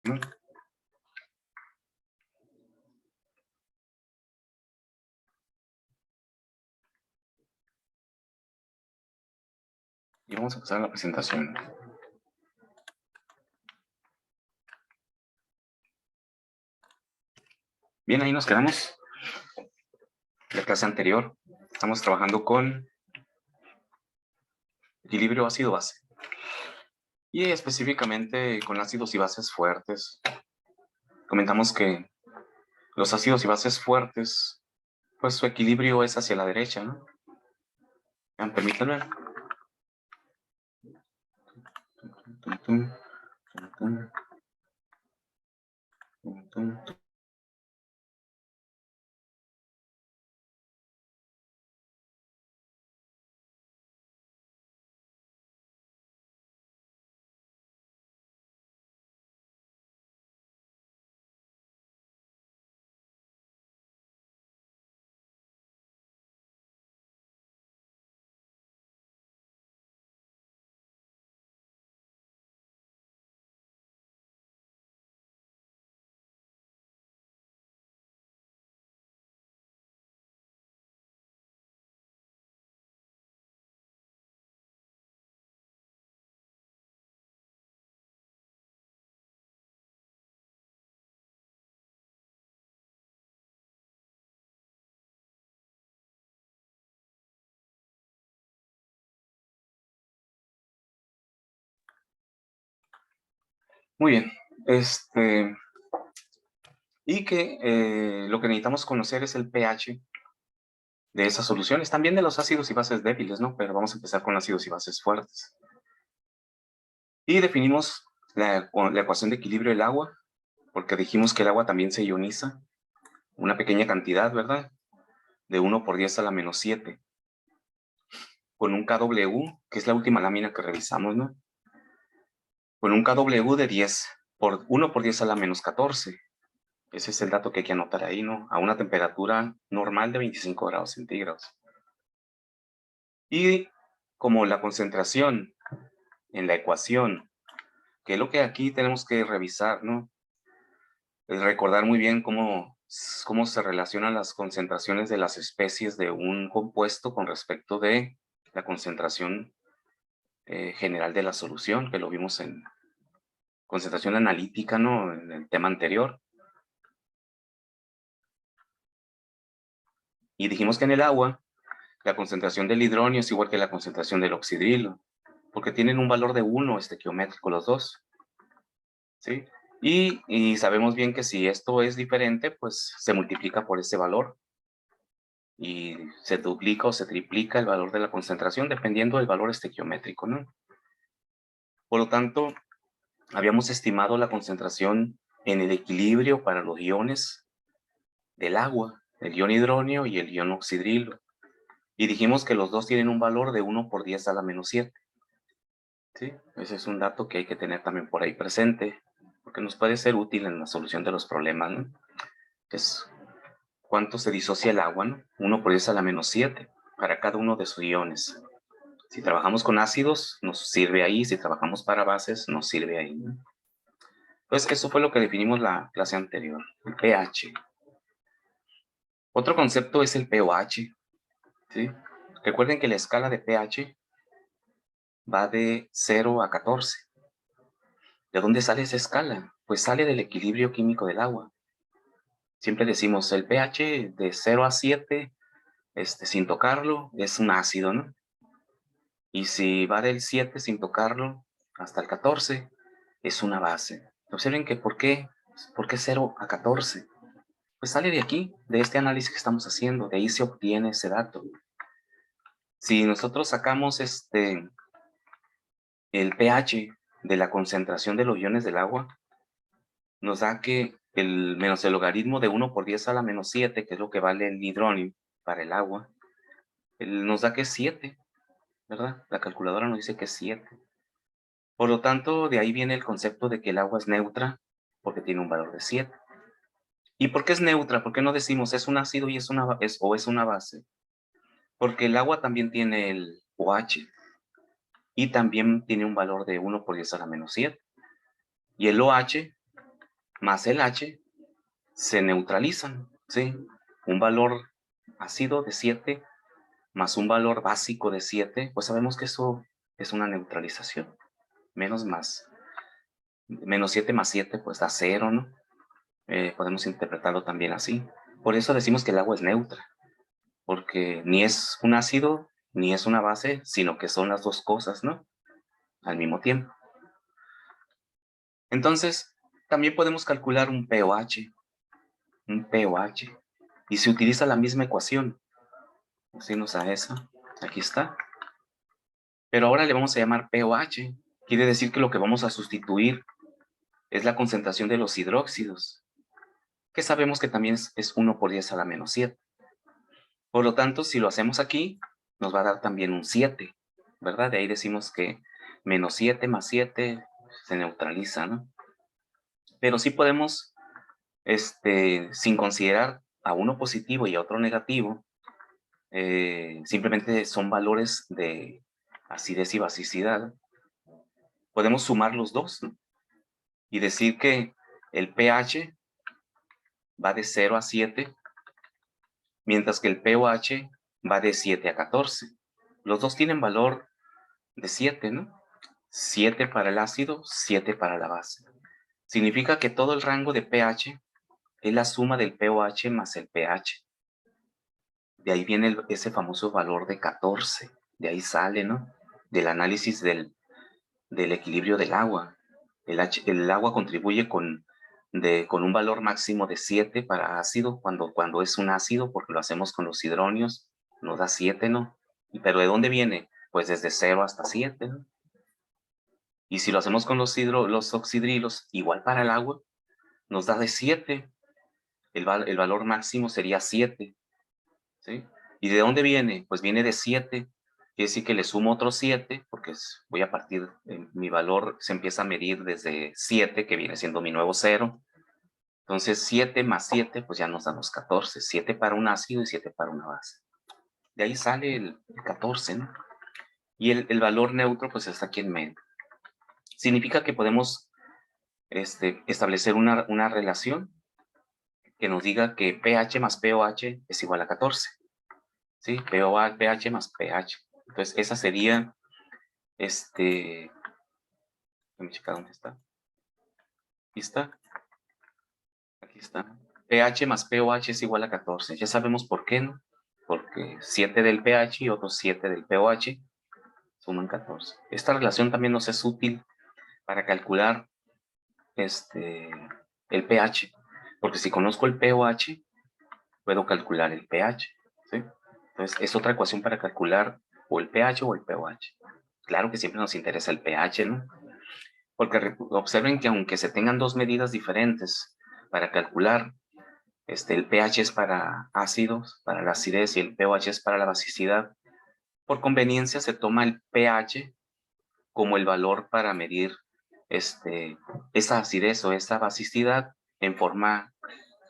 ¿no? Y vamos a pasar a la presentación. Bien, ahí nos quedamos. La clase anterior estamos trabajando con equilibrio ácido-base. Y específicamente con ácidos y bases fuertes. Comentamos que los ácidos y bases fuertes, pues su equilibrio es hacia la derecha, ¿no? Permítanme. Muy bien. Y que lo que necesitamos conocer es el pH de esas soluciones, también de los ácidos y bases débiles, ¿no? Pero vamos a empezar con ácidos y bases fuertes. Y definimos la ecuación de equilibrio del agua, porque dijimos que el agua también se ioniza, una pequeña cantidad, ¿verdad? De 1 por 10⁻⁷, con un kW, que es la última lámina que revisamos, ¿no? Con un kW de 10, por 1 por 10⁻14. Ese es el dato que hay que anotar ahí, ¿no? A una temperatura normal de 25 grados centígrados. Y como la concentración en la ecuación, que es lo que aquí tenemos que revisar, ¿no? Es recordar muy bien cómo se relacionan las concentraciones de las especies de un compuesto con respecto de la concentración general de la solución, que lo vimos en concentración analítica, ¿no? En el tema anterior. Y dijimos que en el agua, la concentración del hidronio es igual que la concentración del oxidrilo, porque tienen un valor de 1 estequiométrico los dos, ¿sí? Y sabemos bien que si esto es diferente, pues se multiplica por ese valor y se duplica o se triplica el valor de la concentración dependiendo del valor estequiométrico, ¿no? Por lo tanto, habíamos estimado la concentración en el equilibrio para los iones del agua, el ion hidronio y el ion oxidrilo. Y dijimos que los dos tienen un valor de 1 por 10⁻⁷. ¿Sí? Ese es un dato que hay que tener también por ahí presente, porque nos puede ser útil en la solución de los problemas, ¿no? Que es cuánto se disocia el agua, ¿no? 1 por 10⁻⁷ para cada uno de sus iones. Si trabajamos con ácidos, nos sirve ahí. Si trabajamos para bases, nos sirve ahí, ¿no? Pues eso fue lo que definimos la clase anterior, el pH. Otro concepto es el pOH, ¿sí? Recuerden que la escala de pH va de 0 a 14. ¿De dónde sale esa escala? Pues sale del equilibrio químico del agua. Siempre decimos el pH de 0 a 7, sin tocarlo, es un ácido, ¿no? Y si va del 7 sin tocarlo hasta el 14, es una base. Observen que ¿por qué 0 a 14? Pues sale de aquí, de este análisis que estamos haciendo, de ahí se obtiene ese dato. Si nosotros sacamos el pH de la concentración de los iones del agua, nos da que el menos el logaritmo de 1 por 10⁻⁷, que es lo que vale el hidronio para el agua, nos da que es 7, ¿verdad? La calculadora nos dice que es 7. Por lo tanto, de ahí viene el concepto de que el agua es neutra, porque tiene un valor de 7. ¿Y por qué es neutra? ¿Por qué no decimos es un ácido y es una base? Porque el agua también tiene el OH, y también tiene un valor de 1 por 10⁻⁷. Y el OH más el H se neutralizan, ¿sí? Un valor ácido de 7 más un valor básico de 7, pues sabemos que eso es una neutralización. Menos 7 más 7 pues da 0, ¿no? Podemos interpretarlo también así. Por eso decimos que el agua es neutra, porque ni es un ácido ni es una base, sino que son las dos cosas, ¿no? Al mismo tiempo. Entonces, también podemos calcular un pOH, y se utiliza la misma ecuación. Decimos a esa, aquí está. Pero ahora le vamos a llamar pOH. Quiere decir que lo que vamos a sustituir es la concentración de los hidróxidos, que sabemos que también es 1 por 10 a la menos 7. Por lo tanto, si lo hacemos aquí, nos va a dar también un 7, ¿verdad? De ahí decimos que menos 7 más 7 se neutraliza, ¿no? Pero sí podemos, sin considerar a uno positivo y a otro negativo, simplemente son valores de acidez y basicidad. Podemos sumar los dos, ¿no? Y decir que el pH va de 0 a 7, mientras que el pOH va de 7 a 14. Los dos tienen valor de 7, ¿no? 7 para el ácido, 7 para la base. Significa que todo el rango de pH es la suma del pOH más el pH. De ahí viene ese famoso valor de 14. De ahí sale, ¿no? Del análisis del equilibrio del agua. El agua contribuye con un valor máximo de 7 para ácido, cuando es un ácido, porque lo hacemos con los hidronios, nos da 7, ¿no? Pero ¿de dónde viene? Pues desde 0 hasta 7, ¿no? Y si lo hacemos con los oxidrilos, igual para el agua, nos da de 7. El valor máximo sería 7, ¿sí? ¿Y de dónde viene? Pues viene de 7. Quiere decir que le sumo otros 7, porque voy a partir, mi valor se empieza a medir desde 7, que viene siendo mi nuevo 0. Entonces 7 más 7, pues ya nos damos 14. 7 para un ácido y 7 para una base. De ahí sale el 14, ¿no? Y el valor neutro, pues está aquí en medio. Significa que podemos establecer una relación que nos diga que pH más pOH es igual a 14. ¿Sí? pH más pH. Entonces, esa sería, déjame checar dónde está. Aquí está. Aquí está. pH más pOH es igual a 14. Ya sabemos por qué, ¿no? Porque 7 del pH y otros 7 del pOH suman 14. Esta relación también nos es útil para calcular el pH. Porque si conozco el pOH, puedo calcular el pH. ¿Sí? Entonces, es otra ecuación para calcular o el pH o el pOH. Claro que siempre nos interesa el pH, ¿no? Porque observen que aunque se tengan dos medidas diferentes para calcular, el pH es para ácidos, para la acidez, y el pOH es para la basicidad, por conveniencia se toma el pH como el valor para medir esa acidez o esa basicidad en forma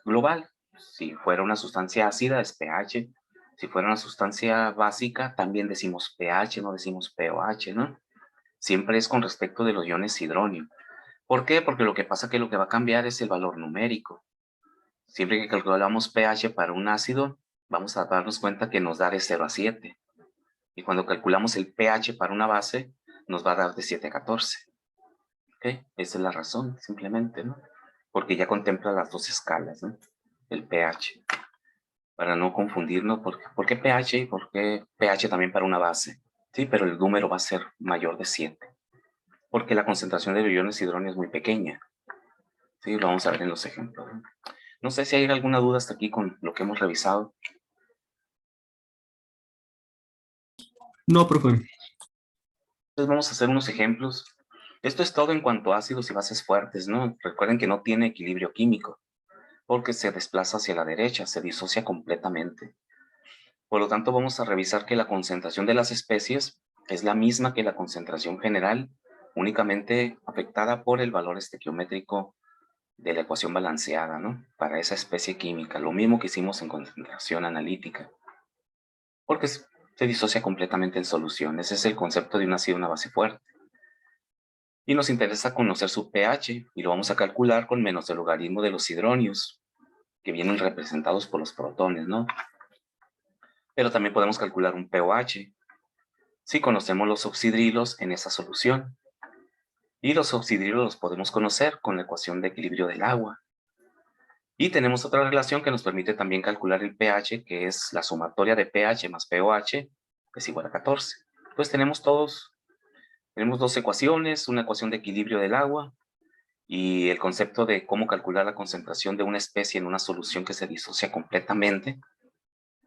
global. Si fuera una sustancia ácida es pH, si fuera una sustancia básica también decimos pH, no decimos pOH, ¿no? Siempre es con respecto de los iones hidronio. ¿Por qué? Porque lo que pasa es que lo que va a cambiar es el valor numérico. Siempre que calculamos pH para un ácido, vamos a darnos cuenta que nos da de 0 a 7. Y cuando calculamos el pH para una base, nos va a dar de 7 a 14. ¿Ok? Esa es la razón, simplemente, ¿no? Porque ya contempla las dos escalas, ¿no? El pH. Para no confundirnos, ¿por qué pH y por qué pH también para una base? Sí, pero el número va a ser mayor de 7. Porque la concentración de iones hidróneo es muy pequeña. Sí, lo vamos a ver en los ejemplos. No sé si hay alguna duda hasta aquí con lo que hemos revisado. No, profe. Entonces vamos a hacer unos ejemplos. Esto es todo en cuanto a ácidos y bases fuertes, ¿no? Recuerden que no tiene equilibrio químico, porque se desplaza hacia la derecha, se disocia completamente. Por lo tanto, vamos a revisar que la concentración de las especies es la misma que la concentración general, únicamente afectada por el valor estequiométrico de la ecuación balanceada, ¿no? Para esa especie química, lo mismo que hicimos en concentración analítica, porque se disocia completamente en solución. Ese es el concepto de un ácido y una base fuerte. Y nos interesa conocer su pH y lo vamos a calcular con menos el logaritmo de los hidronios, que vienen representados por los protones, ¿no? Pero también podemos calcular un pOH si conocemos los oxidrilos en esa solución. Y los oxidrilos los podemos conocer con la ecuación de equilibrio del agua. Y tenemos otra relación que nos permite también calcular el pH, que es la sumatoria de pH más pOH, que es igual a 14. Entonces tenemos dos ecuaciones, una ecuación de equilibrio del agua y el concepto de cómo calcular la concentración de una especie en una solución que se disocia completamente.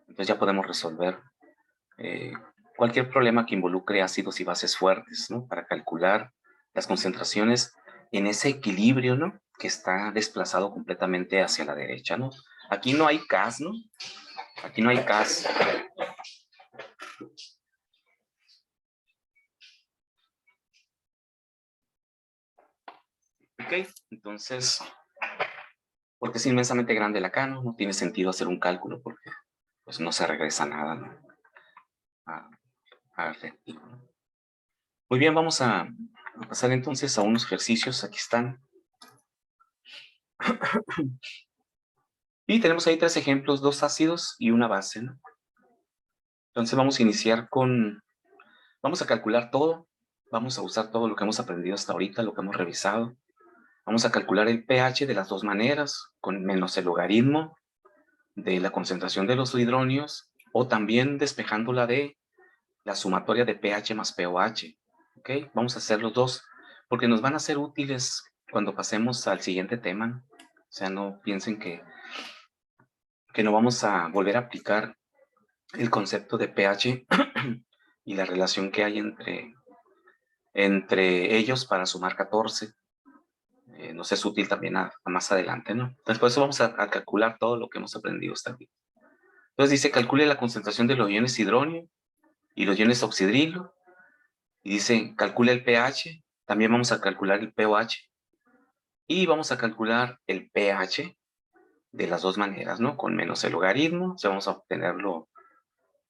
Entonces ya podemos resolver cualquier problema que involucre ácidos y bases fuertes, ¿no? Para calcular las concentraciones en ese equilibrio, ¿no? Que está desplazado completamente hacia la derecha, ¿no? Aquí no hay CAS, ¿no? Aquí no hay CAS. Ok, entonces, porque es inmensamente grande la K, ¿no? No tiene sentido hacer un cálculo porque pues no se regresa nada, ¿no? A efectivo, ¿no? Muy bien, vamos a pasar entonces a unos ejercicios. Aquí están. Y tenemos ahí 3 ejemplos, 2 ácidos y una base, ¿no? Entonces vamos a iniciar vamos a calcular todo, vamos a usar todo lo que hemos aprendido hasta ahorita, lo que hemos revisado. Vamos a calcular el pH de las dos maneras, con menos el logaritmo de la concentración de los hidronios, o también despejándola de la sumatoria de pH más pOH. ¿Ok? Vamos a hacer los dos, porque nos van a ser útiles cuando pasemos al siguiente tema. O sea, no piensen que no vamos a volver a aplicar el concepto de pH y la relación que hay entre ellos para sumar 14. Nos es útil también a más adelante, ¿no? Entonces, por eso vamos a calcular todo lo que hemos aprendido hasta aquí. Entonces dice, calcule la concentración de los iones hidronio y los iones oxidrilo. Y dice, calcule el pH. También vamos a calcular el pOH. Y vamos a calcular el pH de las dos maneras, ¿no? Con menos el logaritmo, o sea, vamos a obtenerlo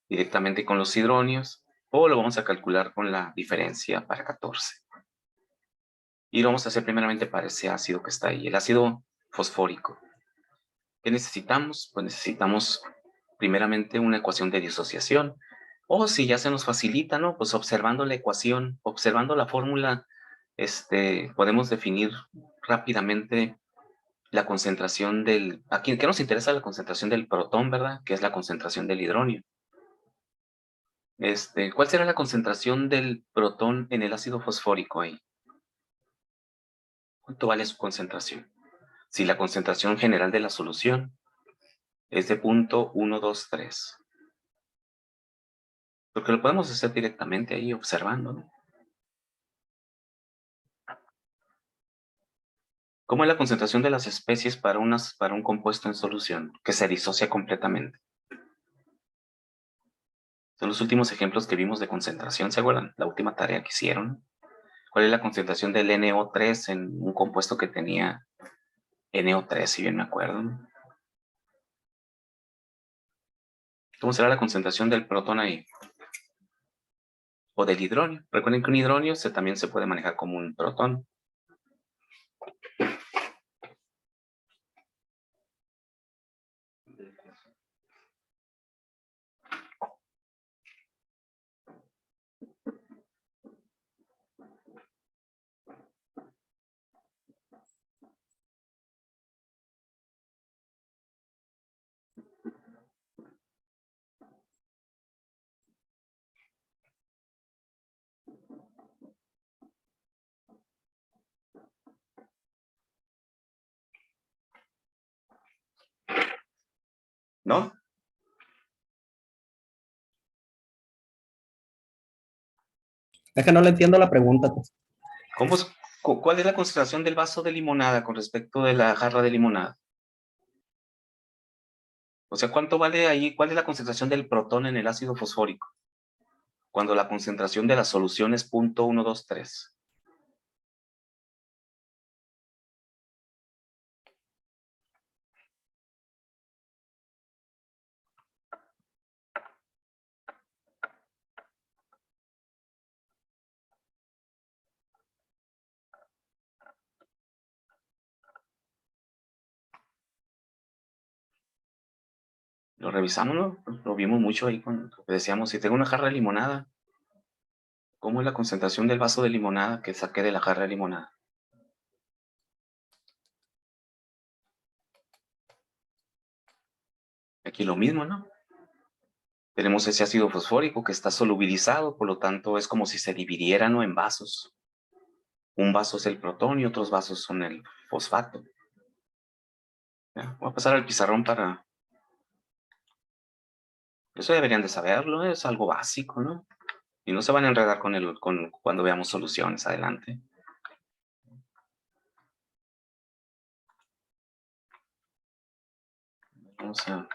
directamente con los hidronios, o lo vamos a calcular con la diferencia para 14. Y lo vamos a hacer primeramente para ese ácido que está ahí, el ácido fosfórico. ¿Qué necesitamos? Pues necesitamos primeramente una ecuación de disociación. O si ya se nos facilita, ¿no? Pues observando la ecuación, observando la fórmula, podemos definir rápidamente la concentración ¿qué nos interesa? La concentración del protón, ¿verdad? Que es la concentración del hidronio. ¿Cuál será la concentración del protón en el ácido fosfórico ahí? ¿Cuánto vale su concentración? Si la concentración general de la solución es de 0.123. Porque lo podemos hacer directamente ahí observando, ¿no? ¿Cómo es la concentración de las especies para un compuesto en solución que se disocia completamente? Son los últimos ejemplos que vimos de concentración, ¿se acuerdan? La última tarea que hicieron. ¿Cuál es la concentración del NO3 en un compuesto que tenía NO3, si bien me acuerdo, ¿no? ¿Cómo será la concentración del protón ahí? O del hidronio. Recuerden que un hidronio también se puede manejar como un protón. ¿No? Es que no le entiendo la pregunta, pues. ¿Cuál es la concentración del vaso de limonada con respecto de la jarra de limonada? O sea, ¿cuánto vale ahí? ¿Cuál es la concentración del protón en el ácido fosfórico? Cuando la concentración de la solución es 0.123. Lo revisamos, ¿no? Lo vimos mucho ahí cuando decíamos, si tengo una jarra de limonada, ¿cómo es la concentración del vaso de limonada que saqué de la jarra de limonada? Aquí lo mismo, ¿no? Tenemos ese ácido fosfórico que está solubilizado, por lo tanto es como si se dividiera, ¿no?, en vasos. Un vaso es el protón y otros vasos son el fosfato. ¿Ya? Voy a pasar al pizarrón para... Eso deberían de saberlo, es algo básico, ¿no? Y no se van a enredar cuando veamos soluciones adelante. Vamos a...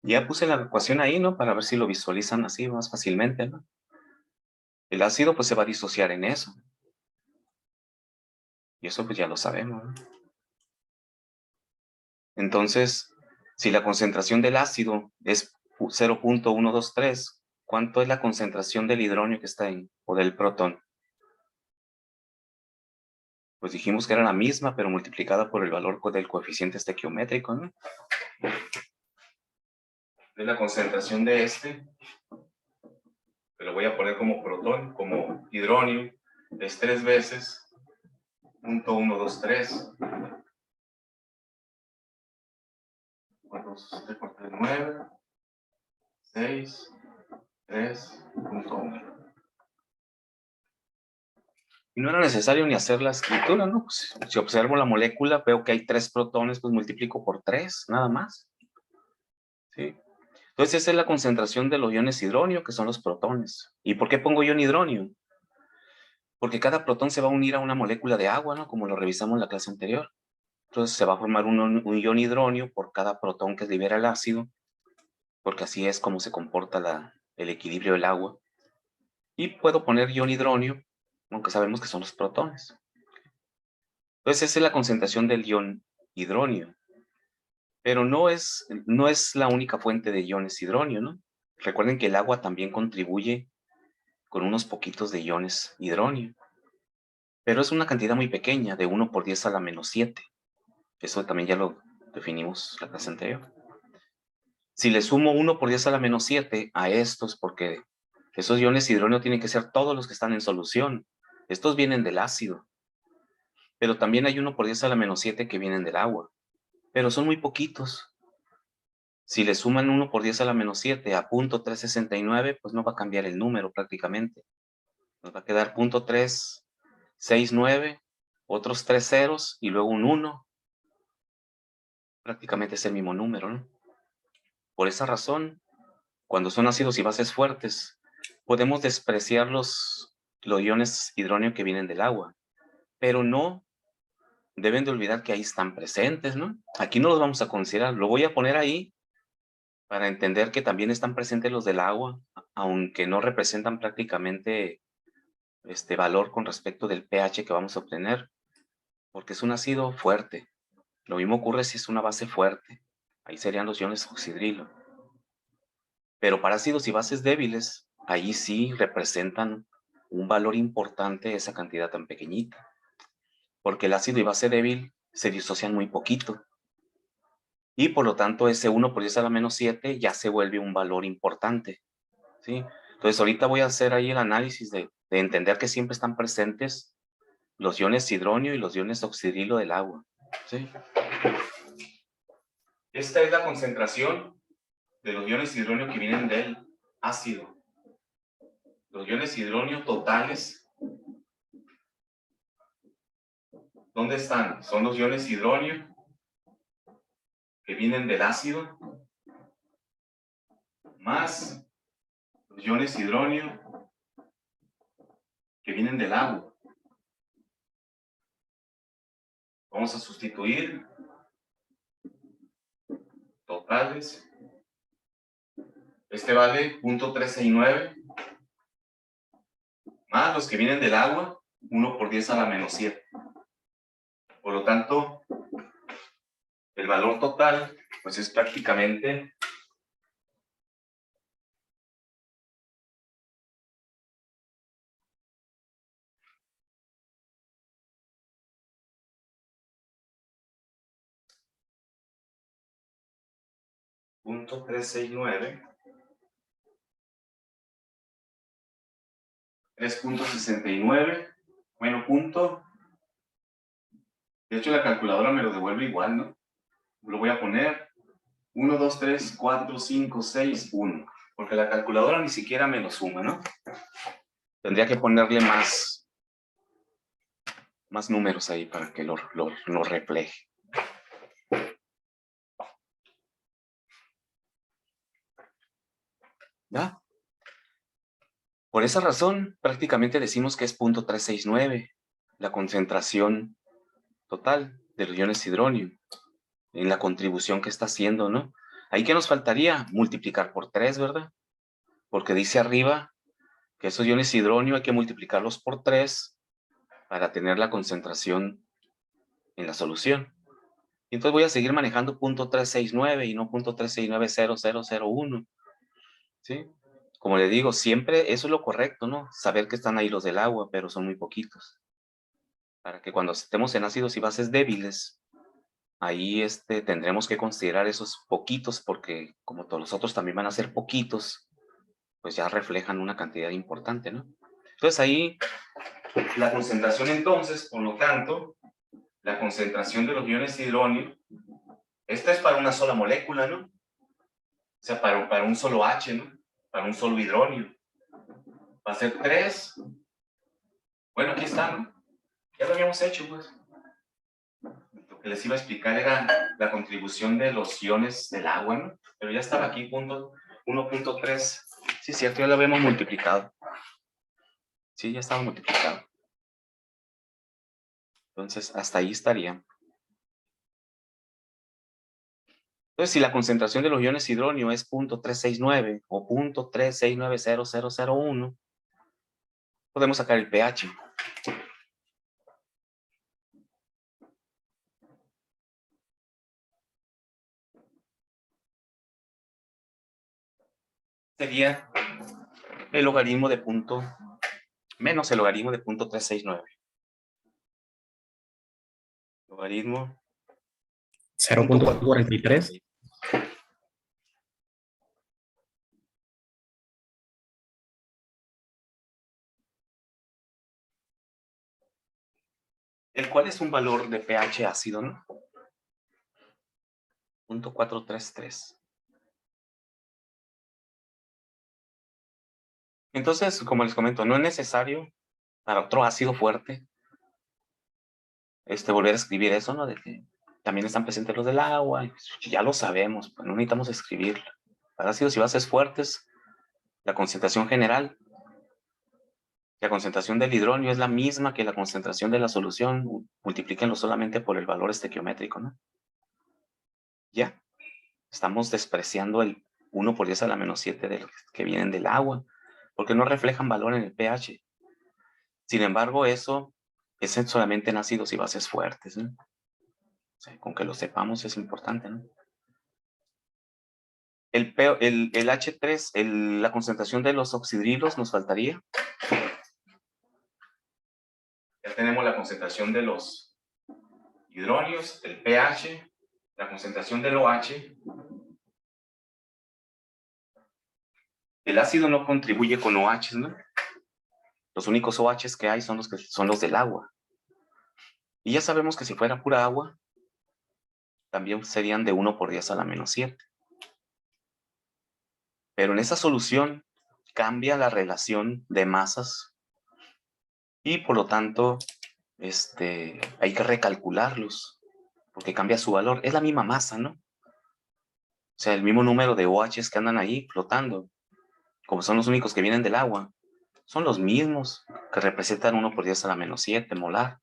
Ya puse la ecuación ahí, ¿no? Para ver si lo visualizan así más fácilmente, ¿no? El ácido pues se va a disociar en eso. Y eso pues ya lo sabemos, ¿no? Entonces, si la concentración del ácido es 0.123, ¿cuánto es la concentración del hidronio que está ahí? O del protón. Pues dijimos que era la misma, pero multiplicada por el valor del coeficiente estequiométrico, ¿no? De la concentración de este, que lo voy a poner como protón, como hidronio, es 3 veces 0.123. 9, 6, 3.1. Y no era necesario ni hacer la escritura, ¿no? Pues, si observo la molécula, veo que hay 3 protones, pues multiplico por 3, nada más. ¿Sí? Entonces esa es la concentración de los iones hidronio, que son los protones. ¿Y por qué pongo ion hidronio? Porque cada protón se va a unir a una molécula de agua, ¿no? Como lo revisamos en la clase anterior. Entonces se va a formar un ion hidronio por cada protón que libera el ácido, porque así es como se comporta el equilibrio del agua. Y puedo poner ion hidronio, aunque sabemos que son los protones. Entonces esa es la concentración del ion hidronio. Pero no es la única fuente de iones hidronio, ¿no? Recuerden que el agua también contribuye con unos poquitos de iones hidronio. Pero es una cantidad muy pequeña, de 1 por 10 a la menos 7. Eso también ya lo definimos la clase anterior. Si le sumo 1 por 10 a la menos 7 a estos, porque esos iones hidronio tienen que ser todos los que están en solución. Estos vienen del ácido. Pero también hay 1 por 10 a la menos 7 que vienen del agua. Pero son muy poquitos. Si le suman 1 por 10 a la menos 7 a 0.369, pues no va a cambiar el número prácticamente. Nos va a quedar 0.369, otros 3 ceros y luego un 1. Prácticamente es el mismo número, ¿no? Por esa razón, cuando son ácidos y bases fuertes, podemos despreciar los iones hidronio que vienen del agua, pero no deben de olvidar que ahí están presentes, ¿no? Aquí no los vamos a considerar, lo voy a poner ahí para entender que también están presentes los del agua, aunque no representan prácticamente este valor con respecto del pH que vamos a obtener, porque es un ácido fuerte. Lo mismo ocurre si es una base fuerte, ahí serían los iones oxidrilo. Pero para ácidos y bases débiles, ahí sí representan un valor importante esa cantidad tan pequeñita, porque el ácido y base débil se disocian muy poquito. Y por lo tanto ese 1 por 10 a la menos 7 ya se vuelve un valor importante, ¿sí? Entonces ahorita voy a hacer ahí el análisis de entender que siempre están presentes los iones hidronio y los iones oxidrilo del agua, ¿sí? Esta es la concentración de los iones hidronio que vienen del ácido. Los iones hidronio totales ¿Dónde están? Son los iones hidronio que vienen del ácido más los iones hidronio que vienen del agua. Vamos a sustituir totales. Este vale 0.369 más los que vienen del agua, 1 por 10 a la menos 7. Por lo tanto, el valor total pues es prácticamente .369 3.69 bueno, punto. De hecho, la calculadora me lo devuelve igual, ¿no? Lo voy a poner 1, 2, 3, 4, 5, 6, 1. Porque la calculadora ni siquiera me lo suma, ¿no? Tendría que ponerle más números ahí para que lo refleje. ¿Ya? Por esa razón, prácticamente decimos que es 0.369 la concentración total de los iones hidronio en la contribución que está haciendo, ¿no? Ahí que nos faltaría multiplicar por 3, ¿verdad? Porque dice arriba que esos iones hidronio hay que multiplicarlos por 3 para tener la concentración en la solución. Y entonces voy a seguir manejando 0.369 y no 0.3690001, ¿sí? Como le digo, siempre eso es lo correcto, ¿no? Saber que están ahí los del agua, pero son muy poquitos. Para que cuando estemos en ácidos y bases débiles, ahí tendremos que considerar esos poquitos, porque como todos los otros también van a ser poquitos, pues ya reflejan una cantidad importante, ¿no? Entonces ahí, la concentración entonces, por lo tanto, la concentración de los iones hidronio, esta es para una sola molécula, ¿no? O sea, para un solo H, ¿no? Para un solo hidronio. Va a ser 3. Bueno, aquí está, ¿no? Ya lo habíamos hecho, pues. Lo que les iba a explicar era la contribución de los iones del agua, ¿no? Pero ya estaba aquí, 1.3. Sí, cierto, ya lo habíamos multiplicado. Sí, ya estaba multiplicado. Entonces, hasta ahí estaría. Entonces, si la concentración de los iones hidronio es 0.369 o 0.3690001, podemos sacar el pH. Sería el logaritmo de menos el logaritmo de 0.369. Logaritmo 0.43. El cual es un valor de pH ácido, ¿no? 0.433. Entonces, como les comento, no es necesario para otro ácido fuerte volver a escribir eso, ¿no? De que también están presentes los del agua, y ya lo sabemos, pues no necesitamos escribirlo. Para ácidos y bases fuertes, la concentración general, la concentración del hidronio es la misma que la concentración de la solución, multiplíquenlo solamente por el valor estequiométrico, ¿no? Ya, estamos despreciando el 1 por 10 a la menos 7 de los que vienen del agua, porque no reflejan valor en el pH. Sin embargo, eso es solamente en ácidos y bases fuertes, ¿no? O sea, con que lo sepamos es importante, ¿no? El H3, la concentración de los oxidrilos nos faltaría. Ya tenemos la concentración de los hidronios, el pH, la concentración del OH. El ácido no contribuye con OH, ¿no? Los únicos OHs que hay son los del agua. Y ya sabemos que si fuera pura agua, también serían de 1 por 10 a la menos 7. Pero en esa solución cambia la relación de masas y por lo tanto hay que recalcularlos, porque cambia su valor. Es la misma masa, ¿no? O sea, el mismo número de OHs que andan ahí flotando, como son los únicos que vienen del agua, son los mismos que representan 1 por 10 a la menos 7 molar.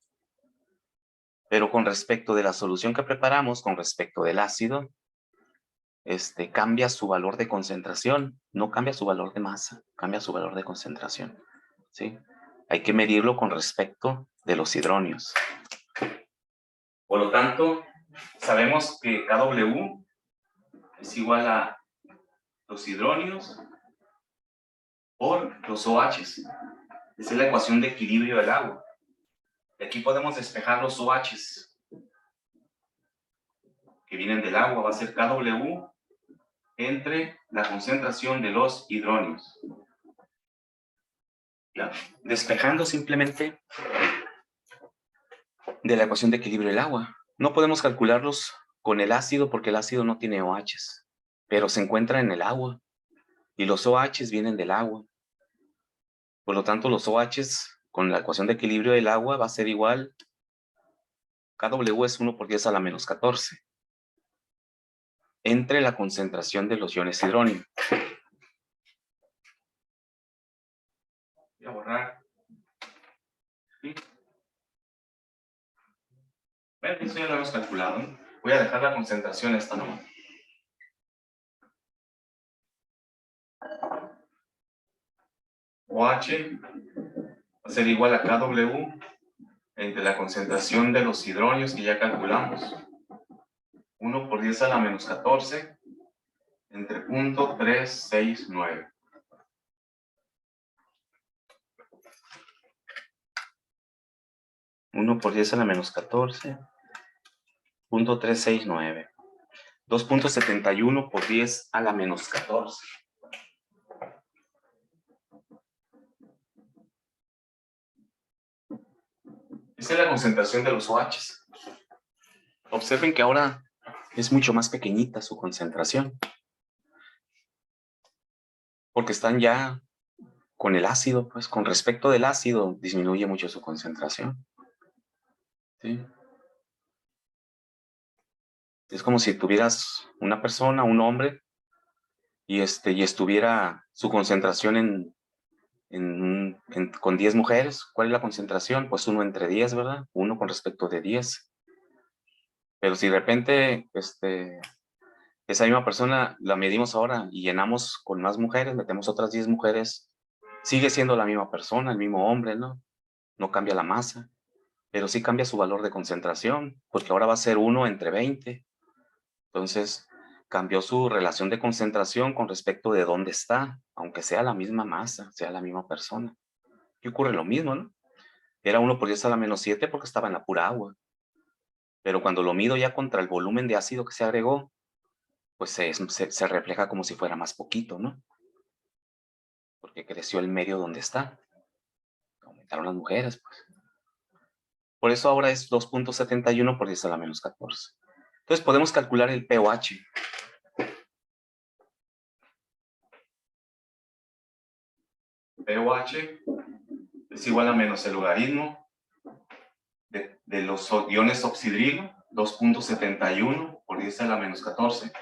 Pero con respecto de la solución que preparamos, con respecto del ácido, cambia su valor de concentración, no cambia su valor de masa, cambia su valor de concentración, ¿sí? Hay que medirlo con respecto de los hidronios. Por lo tanto, sabemos que KW es igual a los hidronios por los OHs. Esa es la ecuación de equilibrio del agua. Y aquí podemos despejar los OHs que vienen del agua. Va a ser KW entre la concentración de los hidronios. ¿Ya? Despejando simplemente de la ecuación de equilibrio del agua. No podemos calcularlos con el ácido porque el ácido no tiene OHs, pero se encuentra en el agua y los OHs vienen del agua. Por lo tanto, los OHs con la ecuación de equilibrio del agua va a ser igual, KW es 1 por 10 a la menos 14, entre la concentración de los iones hidróneo. Voy a borrar. ¿Sí? Bueno, eso ya lo hemos calculado, ¿no? Voy a dejar la concentración esta nomás. OH va a ser igual a KW entre la concentración de los hidronios que ya calculamos. 1 por 10 a la menos 14 entre 0.369. Uno por 10 a la menos 14, 0.369. 2.71 por 10 a la menos 14. Esa es la concentración de los OHs. Observen que ahora es mucho más pequeñita su concentración. Porque están ya con el ácido, pues con respecto del ácido disminuye mucho su concentración. ¿Sí? Es como si tuvieras una persona, un hombre, y estuviera su concentración con 10 mujeres. ¿Cuál es la concentración? Pues 1 entre 10, ¿verdad? 1 con respecto de 10. Pero si de repente esa misma persona la medimos ahora y llenamos con más mujeres, metemos otras 10 mujeres, sigue siendo la misma persona, el mismo hombre, ¿no? No cambia la masa, pero sí cambia su valor de concentración, porque ahora va a ser 1 entre 20. Entonces, cambió su relación de concentración con respecto de dónde está, aunque sea la misma masa, sea la misma persona. Y ocurre lo mismo, ¿no? Era 1 por 10 a la menos 7 porque estaba en la pura agua. Pero cuando lo mido ya contra el volumen de ácido que se agregó, pues se refleja como si fuera más poquito, ¿no? Porque creció el medio donde está. Aumentaron las mujeres, pues. Por eso ahora es 2.71 por 10 a la menos 14. Entonces podemos calcular el pOH. pOH es igual a menos el logaritmo de los iones oxidrilo, 2.71 por 10 a la menos 14.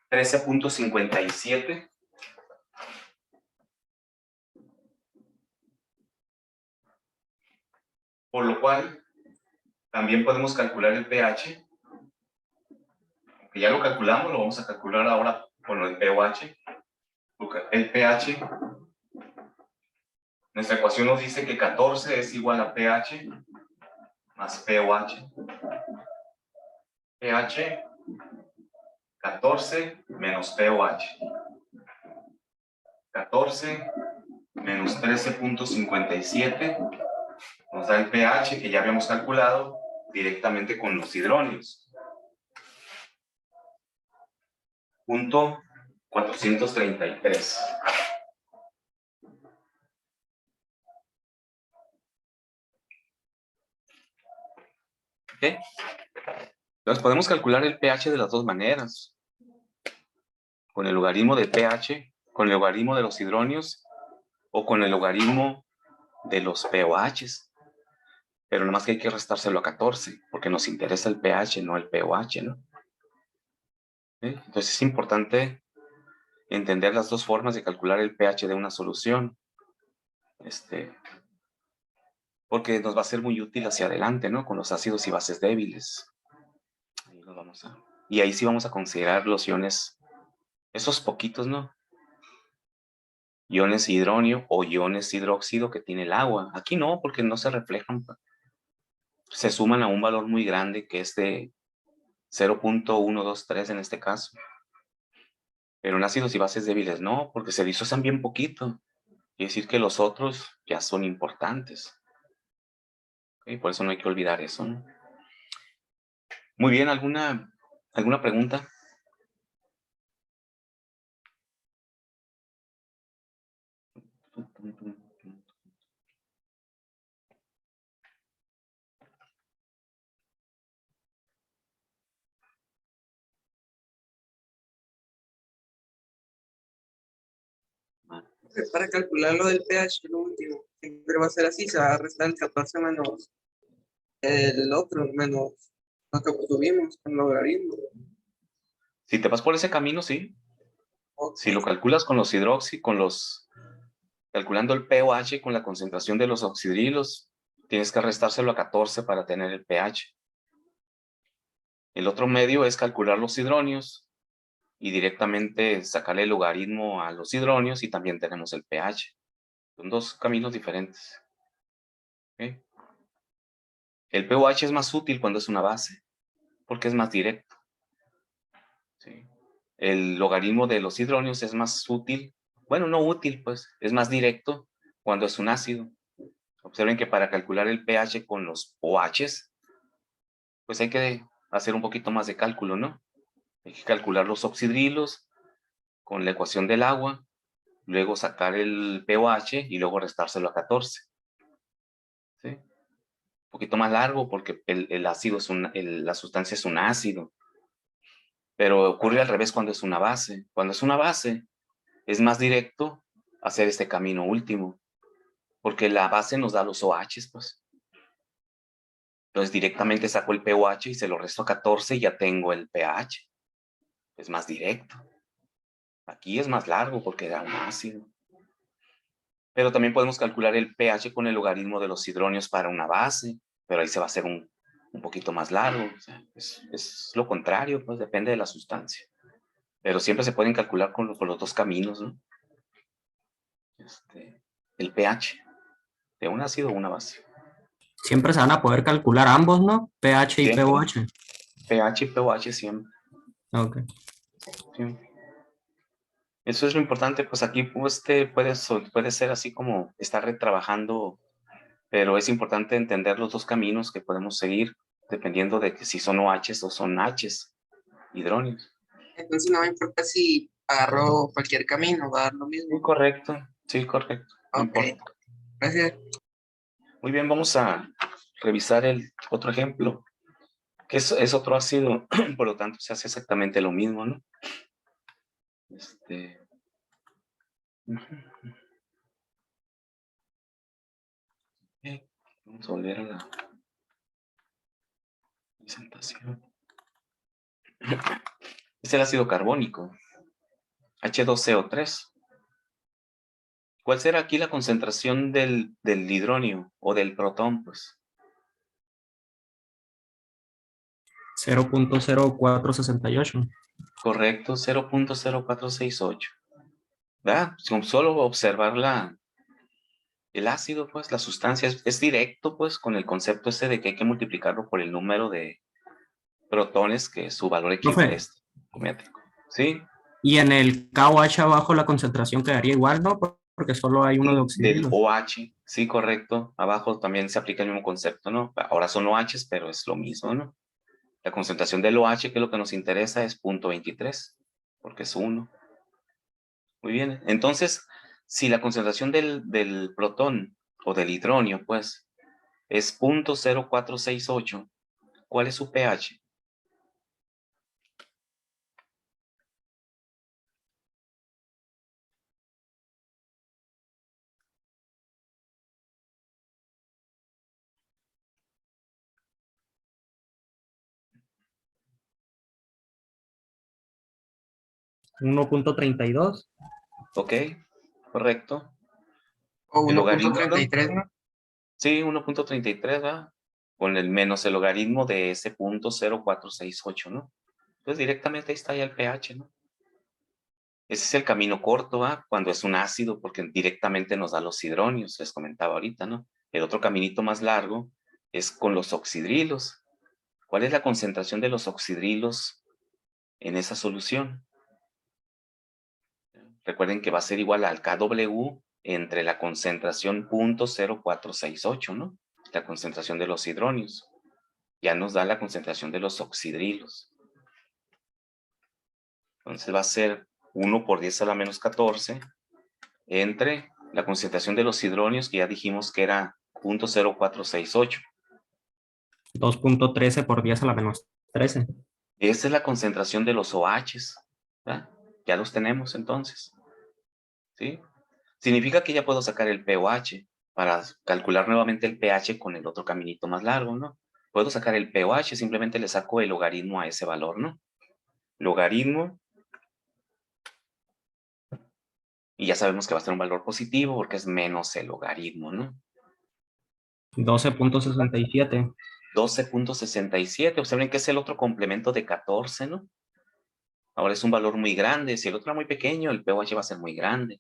$13.57. Por lo cual, también podemos calcular el pH. Aunque ya lo calculamos, lo vamos a calcular ahora con el pOH. El pH, nuestra ecuación nos dice que 14 es igual a pH más pOH. pH 14 menos pOH. 14 menos 13.57 nos da el pH que ya habíamos calculado directamente con los hidronios. Punto 433. ¿Ok? Entonces podemos calcular el pH de las dos maneras. ¿Con el logaritmo del pH? ¿Con el logaritmo de los hidronios? ¿O con el logaritmo de los pOHs? Pero nada más que hay que restárselo a 14, porque nos interesa el pH, no el pOH, ¿no? Entonces es importante entender las dos formas de calcular el pH de una solución. Porque nos va a ser muy útil hacia adelante, ¿no? Con los ácidos y bases débiles. Y ahí sí vamos a considerar los iones, esos poquitos, ¿no? Iones hidronio o iones hidróxido que tiene el agua. Aquí no, porque no se reflejan. Se suman a un valor muy grande que es de 0.123 en este caso. Pero en ácidos y bases débiles no, porque se disocian bien poquito. Quiere decir que los otros ya son importantes. ¿Okay? Por eso no hay que olvidar eso, ¿no? Muy bien, ¿alguna pregunta? Para calcular lo del pH, lo último, siempre va a ser así, se va a restar el 14 menos el otro, menos lo que tuvimos con logaritmo. Si te vas por ese camino, sí. Si lo calculas con los calculando el pOH con la concentración de los oxidrilos, tienes que restárselo a 14 para tener el pH. El otro medio es calcular los hidronios y directamente sacarle el logaritmo a los hidronios y también tenemos el pH. Son dos caminos diferentes. ¿Okay? El pOH es más útil cuando es una base, porque es más directo. ¿Sí? El logaritmo de los hidronios es más útil, bueno, no útil, pues, es más directo cuando es un ácido. Observen que para calcular el pH con los OHs, pues hay que hacer un poquito más de cálculo, ¿no? Hay que calcular los oxidrilos con la ecuación del agua, luego sacar el pOH y luego restárselo a 14. ¿Sí? Un poquito más largo porque el ácido es la sustancia es un ácido. Pero ocurre al revés cuando es una base. Cuando es una base, es más directo hacer este camino último, porque la base nos da los OHs, pues. Entonces directamente saco el pOH y se lo resto a 14 y ya tengo el pH. Es más directo. Aquí es más largo porque da un ácido. Pero también podemos calcular el pH con el logaritmo de los hidronios para una base, pero ahí se va a hacer un poquito más largo. O sea, es lo contrario, pues depende de la sustancia. Pero siempre se pueden calcular con los dos caminos, ¿no? El pH de un ácido o una base. Siempre se van a poder calcular ambos, ¿no? pH y Siempre. pOH. pH y pOH siempre. Ok. Sí. Eso es lo importante, pues aquí puede ser así como estar retrabajando, pero es importante entender los dos caminos que podemos seguir, dependiendo de que si son OHs o son Hs, hidróneos. Entonces no me importa si agarro cualquier camino, va a dar lo Sí, mismo. correcto, sí, correcto. No Ok, importa. gracias. Muy bien, vamos a revisar el otro ejemplo, que es otro ácido, por lo tanto se hace exactamente lo mismo, ¿no? Vamos a volver a la presentación. Es el ácido carbónico, H2CO3. ¿Cuál será aquí la concentración del hidronio o del protón? Pues 0.0468. correcto, 0.0468. ¿Verdad? Con solo observar el ácido, pues la sustancia es directo, pues con el concepto ese de que hay que multiplicarlo por el número de protones, que su valor Profe, geométrico. ¿Sí? y en el KOH abajo la concentración quedaría igual, ¿no? Porque solo hay uno de Del oxidrilos. OH, sí, correcto. Abajo también se aplica el mismo concepto, ¿no? Ahora son OHs, pero es lo mismo, ¿no? La concentración del OH, que es lo que nos interesa, es 0.23, porque es 1. Muy bien. Entonces, si la concentración del protón o del hidronio, pues, es 0.0468, ¿cuál es su pH? 1.32. Ok, correcto. O El logaritmo, 1.33, ¿no? sí, 1.33, ¿verdad? Con el menos el logaritmo de ese punto 0.468, ¿no? Entonces directamente ahí está ya el pH, ¿no? Ese es el camino corto, ¿va? Cuando es un ácido, porque directamente nos da los hidronios, les comentaba ahorita, ¿no? El otro caminito más largo es con los oxidrilos. ¿Cuál es la concentración de los oxidrilos en esa solución? Recuerden que va a ser igual al KW entre la concentración 0.0468, ¿no? La concentración de los hidronios. Ya nos da la concentración de los oxidrilos. Entonces va a ser 1 por 10 a la menos 14 entre la concentración de los hidronios, que ya dijimos que era 0.0468. 2.13 por 10 a la menos 13. Esa es la concentración de los OHs, ¿verdad? Ya los tenemos entonces, ¿sí? Significa que ya puedo sacar el pOH para calcular nuevamente el pH con el otro caminito más largo, ¿no? Puedo sacar el pOH, simplemente le saco el logaritmo a ese valor, ¿no? Logaritmo. Y ya sabemos que va a ser un valor positivo porque es menos el logaritmo, ¿no? 12.67. 12.67. Observen que es el otro complemento de 14, ¿no? Ahora es un valor muy grande. Si el otro era muy pequeño, el pOH va a ser muy grande.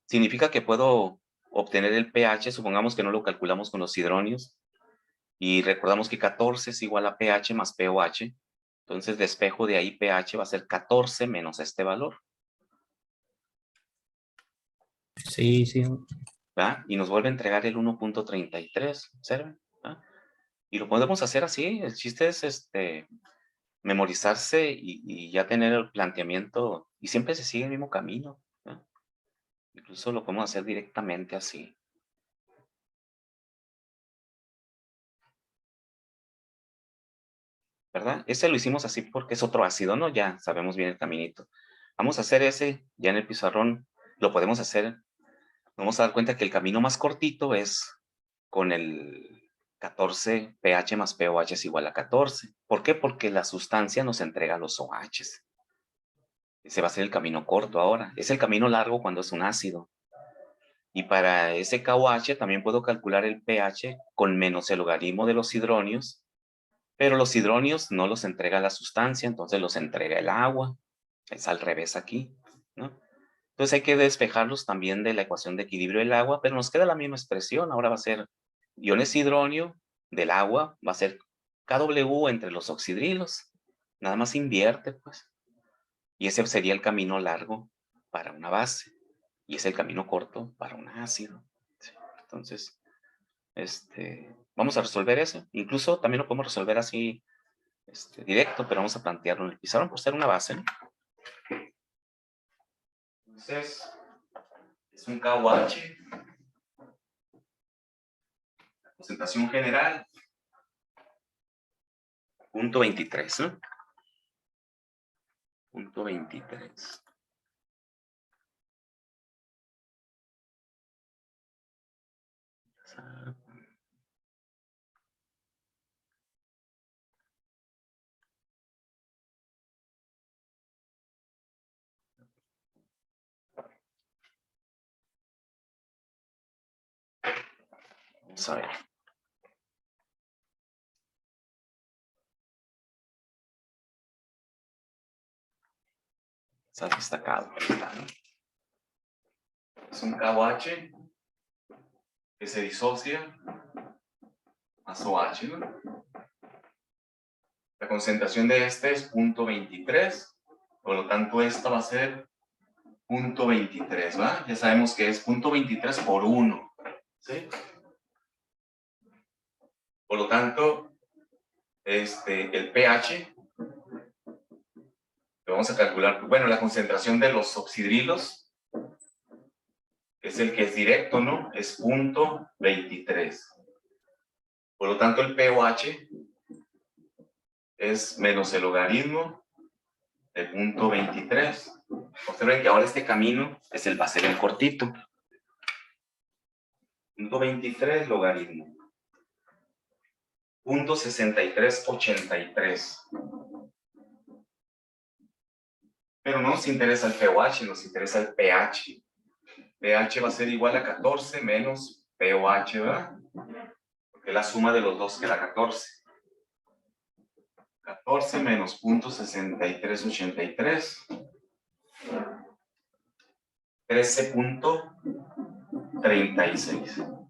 Significa que puedo obtener el pH, supongamos que no lo calculamos con los hidronios, y recordamos que 14 es igual a pH más pOH. Entonces despejo de ahí pH va a ser 14 menos este valor, Sí, sí. ¿verdad? Y nos vuelve a entregar el 1.33, ¿observen? ¿verdad? Y lo podemos hacer así. El chiste es memorizarse y ya tener el planteamiento, y siempre se sigue el mismo camino, ¿verdad? Incluso lo podemos hacer directamente así. ¿Verdad? Ese lo hicimos así porque es otro ácido, ¿no? Ya sabemos bien el caminito. Vamos a hacer ese, ya en el pizarrón lo podemos hacer. Vamos a dar cuenta que el camino más cortito es con el 14, pH más pOH es igual a 14. ¿Por qué? Porque la sustancia nos entrega los OHs. Ese va a ser el camino corto ahora. Es el camino largo cuando es un ácido. Y para ese KOH también puedo calcular el pH con menos el logaritmo de los hidronios, pero los hidronios no los entrega la sustancia, entonces los entrega el agua. Es al revés aquí, ¿no? Entonces hay que despejarlos también de la ecuación de equilibrio del agua, pero nos queda la misma expresión. Ahora va a ser iones hidronio del agua, va a ser KW entre los oxidrilos. Nada más invierte, pues. Y ese sería el camino largo para una base. Y es el camino corto para un ácido. ¿Sí? Entonces, vamos a resolver eso. Incluso también lo podemos resolver así directo, pero vamos a plantearlo en el pizarrón por ser una base, ¿no? Entonces, es un KOH. La concentración general, punto 23, ¿no? Punto 23. Vamos a ver. Está destacado. ¿Verdad? Es un KOH que se disocia a OH, ¿no? La concentración de este es punto 23, por lo tanto esta va a ser punto 23, ¿va? Ya sabemos que es punto 23 por 1, ¿sí? Por lo tanto, el pH, lo vamos a calcular, bueno, la concentración de los oxidrilos, es el que es directo, ¿no? Es punto 23. Por lo tanto, el pOH es menos el logaritmo de punto 23. Observen que ahora este camino va a ser el cortito. Punto 23 logaritmo. Punto 6383. Pero no nos interesa el pOH, nos interesa el pH. pH va a ser igual a 14 menos pOH, ¿verdad? Porque la suma de los dos queda 14. 14 menos 0.6383. 13.36.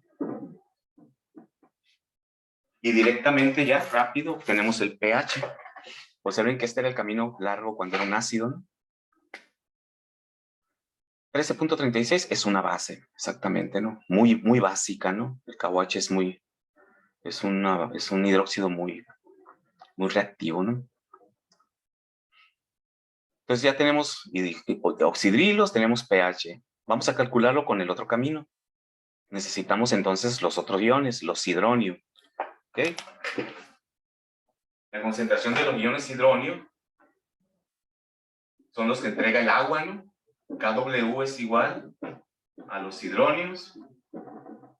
Y directamente ya, rápido, tenemos el pH. Observen que este era el camino largo cuando era un ácido, ¿no? 13.36 es una base, exactamente, ¿no? Muy, muy básica, ¿no? El KOH es un hidróxido muy reactivo, ¿no? Entonces ya tenemos oxidrilos, tenemos pH. Vamos a calcularlo con el otro camino. Necesitamos entonces los otros iones, los hidronio. ¿Ok? La concentración de los iones hidronio son los que entrega el agua, ¿no? KW es igual a los hidronios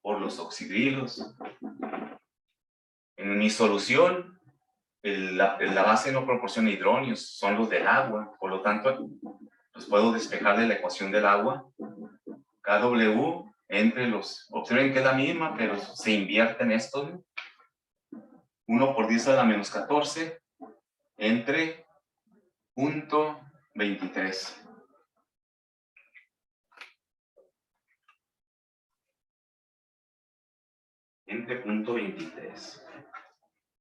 por los oxidrilos. En mi solución, la base no proporciona hidronios, son los del agua. Por lo tanto, los puedo despejar de la ecuación del agua. KW entre los... Observen que es la misma, pero se invierten estos, ¿no? 1 por 10 a la menos 14 entre 0.23. Entre 0.23.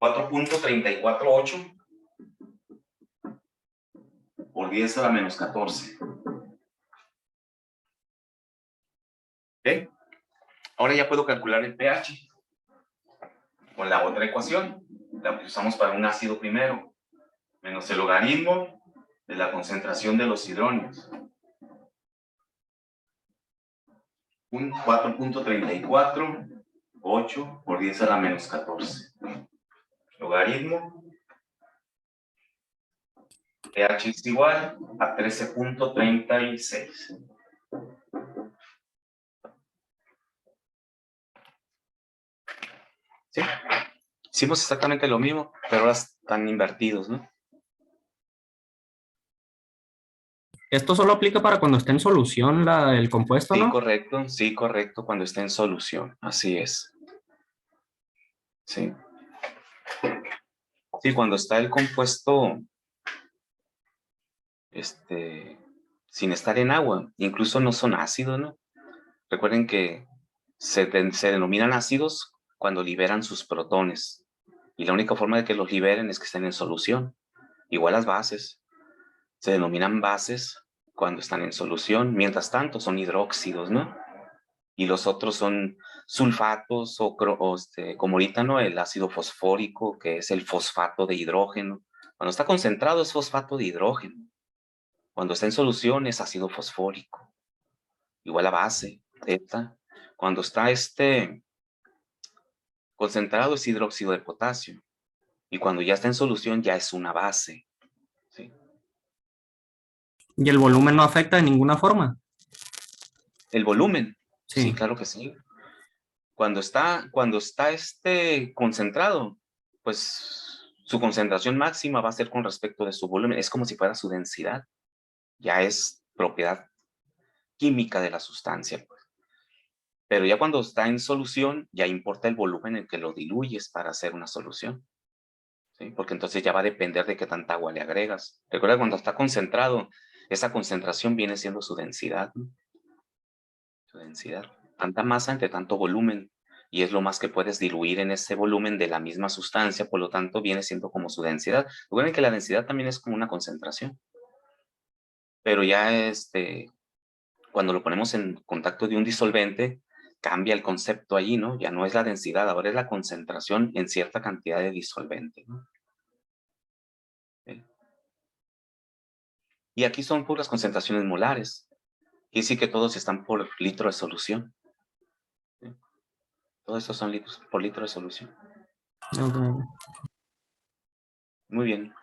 4.348 por 10 a la menos 14. ¿Ok? Ahora ya puedo calcular el pH con la otra ecuación, la que usamos para un ácido primero, menos el logaritmo de la concentración de los hidronios. Un 4.34, 8 por 10 a la menos 14. Logaritmo. pH es igual a 13.36. ¿Sí? Hicimos exactamente lo mismo, pero ahora están invertidos, ¿no? Esto solo aplica para cuando esté en solución el compuesto, Sí, ¿no? correcto, cuando esté en solución, así es. Sí. Sí, cuando está el compuesto, sin estar en agua, incluso no son ácidos, ¿no? Recuerden que se denominan ácidos cuando liberan sus protones. Y la única forma de que los liberen es que estén en solución. Igual las bases. Se denominan bases cuando están en solución. Mientras tanto, son hidróxidos, ¿no? Y los otros son sulfatos como ahorita, ¿no? El ácido fosfórico, que es el fosfato de hidrógeno. Cuando está concentrado es fosfato de hidrógeno. Cuando está en solución es ácido fosfórico. Igual la base, teta. Cuando está concentrado es hidróxido de potasio. Y cuando ya está en solución ya es una base. ¿Sí? Y el volumen no afecta de ninguna forma. El volumen. Sí, Sí. claro que sí. Cuando está concentrado, pues su concentración máxima va a ser con respecto de su volumen. Es como si fuera su densidad. Ya es propiedad química de la sustancia. Pues. Pero ya cuando está en solución, ya importa el volumen en que lo diluyes para hacer una solución. ¿Sí? Porque entonces ya va a depender de qué tanta agua le agregas. Recuerda, cuando está concentrado, esa concentración viene siendo su densidad, ¿no? Su densidad. Tanta masa entre tanto volumen. Y es lo más que puedes diluir en ese volumen de la misma sustancia, por lo tanto viene siendo como su densidad. Recuerden que la densidad también es como una concentración. Pero ya cuando lo ponemos en contacto de un disolvente, cambia el concepto allí, ¿no? Ya no es la densidad, ahora es la concentración en cierta cantidad de disolvente, ¿no? ¿Sí? Y aquí son puras concentraciones molares. Quiere decir que todos están por litro de solución. ¿Sí? Todos estos son litros por litro de solución. Okay. Muy bien.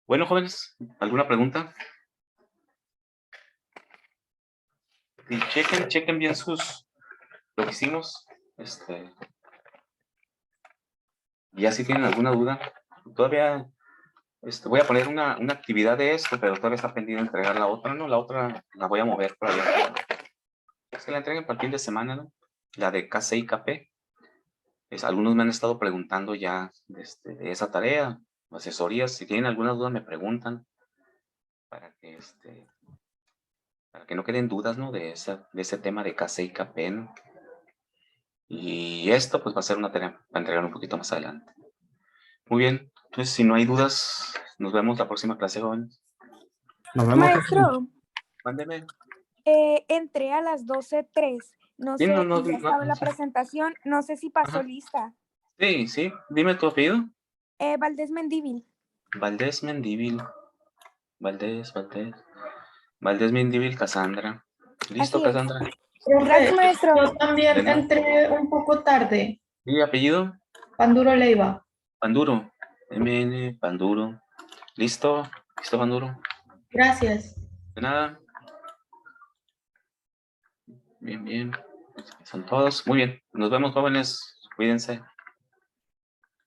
Bueno, jóvenes, ¿alguna pregunta? Y chequen bien lo que hicimos. Ya si tienen alguna duda, todavía Voy a poner una actividad de esto, pero todavía está pendiente de entregar la otra, ¿no? La otra la voy a mover para allá. Es que la entreguen para el fin de semana, ¿no? La de KC y KP. Algunos me han estado preguntando ya de esa tarea, asesorías. Si tienen alguna duda, me preguntan para que no queden dudas, ¿no? De ese tema de KC y KP, ¿no? Y esto, pues, va a ser una tarea para entregar un poquito más adelante. Muy bien. Entonces, si no hay dudas, nos vemos la próxima clase, jóvenes. Nos vemos. Maestro, Mándeme. entré a las 12:03. No Sí, sé, no, y ya estaba la sí. presentación. No sé si pasó Ajá. lista. Sí, sí. Dime tu apellido. Valdés Mendívil. Valdés Mendívil. Valdés Mendívil, Cassandra. ¿Listo, Así es. Cassandra? Gracias, maestro. Yo también De nada. entré un poco tarde. ¿Y apellido? Panduro Leiva. Panduro. MN Panduro. ¿Listo? ¿Listo, Panduro? Gracias. De nada. Bien, bien. Son todos. Muy bien. Nos vemos, jóvenes. Cuídense.